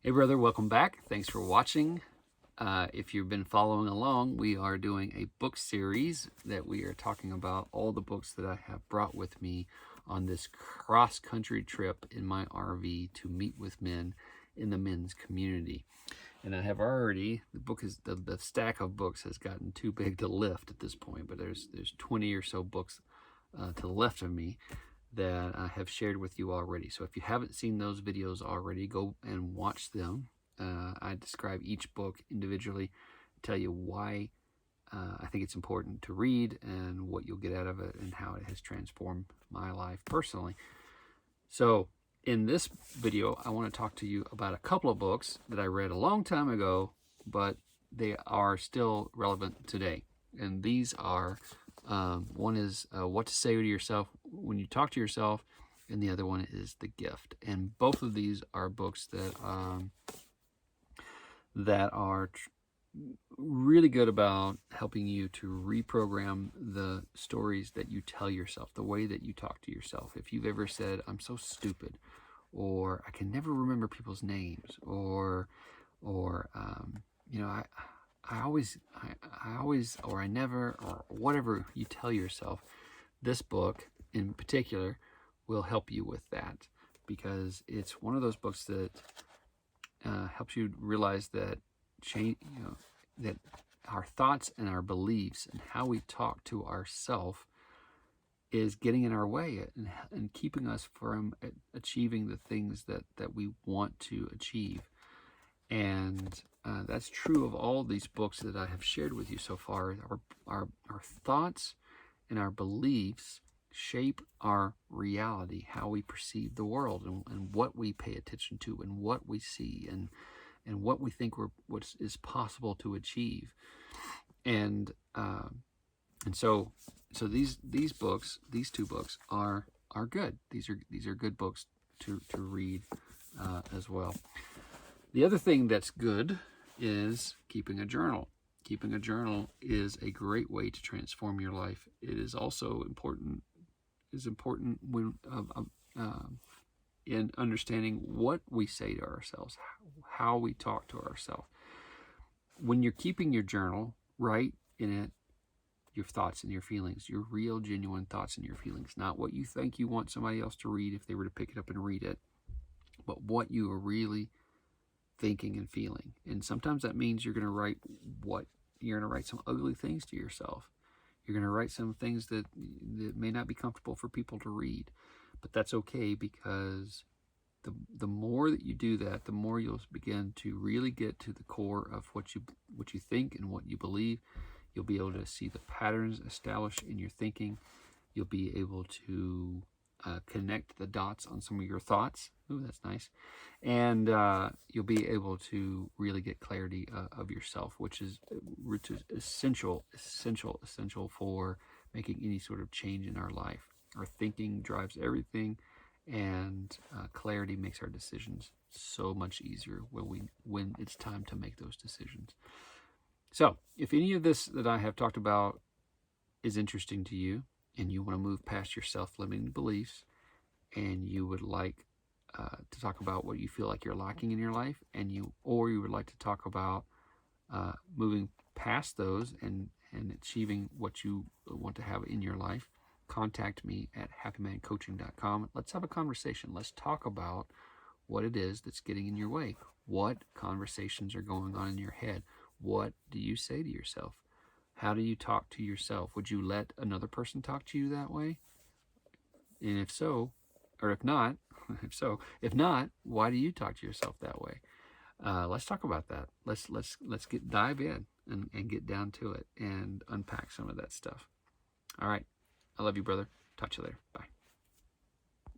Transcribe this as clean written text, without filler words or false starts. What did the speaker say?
Hey brother, welcome back. Thanks for watching. If you've been following along, we are doing a book series that we are talking about all the books that I have brought with me on this cross-country trip in my RV to meet with men in the men's community. And I have already, the stack of books has gotten too big to lift at this point, but there's 20 or so books to the left of me that I have shared with you already. So if you haven't seen those videos already, go and watch them. I describe each book individually, tell you why I think it's important to read and what you'll get out of it and how it has transformed my life personally. So in this video, I want to talk to you about a couple of books that I read a long time ago, but they are still relevant today. And these are, one is What to Say to Yourself When You Talk to Yourself, and the other one is The Gift. And both of these are books that are really good about helping you to reprogram the stories that you tell yourself, the way that you talk to yourself. If you've ever said, "I'm so stupid," or "I can never remember people's names," or you know, I always, or "I never," or whatever you tell yourself, this book in particular will help you with that, because it's one of those books that helps you realize that that our thoughts and our beliefs and how we talk to ourselves is getting in our way and keeping us from achieving the things that we want to achieve. And that's true of all these books that I have shared with you so far. Our thoughts and our beliefs shape our reality, how we perceive the world, and what we pay attention to, and what we see, and what we think what is possible to achieve. And so these books, these two books are good. These are good books to read as well. The other thing that's good is keeping a journal. Keeping a journal is a great way to transform your life. It is also important when in understanding what we say to ourselves, how we talk to ourselves. When you're keeping your journal, write in it your thoughts and your feelings, your real, genuine thoughts and your feelings, not what you think you want somebody else to read if they were to pick it up and read it, but what you are really thinking and feeling. And sometimes that means you're going to write some ugly things to yourself. You're going to write some things that may not be comfortable for people to read, but that's okay, because the more that you do that, the more you'll begin to really get to the core of what you think and what you believe. You'll be able to see the patterns established in your thinking. You'll be able to connect the dots on some of your thoughts. Ooh, that's nice. And you'll be able to really get clarity of yourself, which is essential for making any sort of change in our life. Our thinking drives everything, and clarity makes our decisions so much easier when it's time to make those decisions. So if any of this that I have talked about is interesting to you, and you want to move past your self-limiting beliefs, and you would like to talk about what you feel like you're lacking in your life, or you would like to talk about moving past those and achieving what you want to have in your life, contact me at happymancoaching.com. Let's have a conversation. Let's talk about what it is that's getting in your way. What conversations are going on in your head? What do you say to yourself? How do you talk to yourself? Would you let another person talk to you that way? And if so, or if not, if not, why do you talk to yourself that way? Let's talk about that. Let's dive in and get down to it and unpack some of that stuff. All right. I love you, brother. Talk to you later. Bye.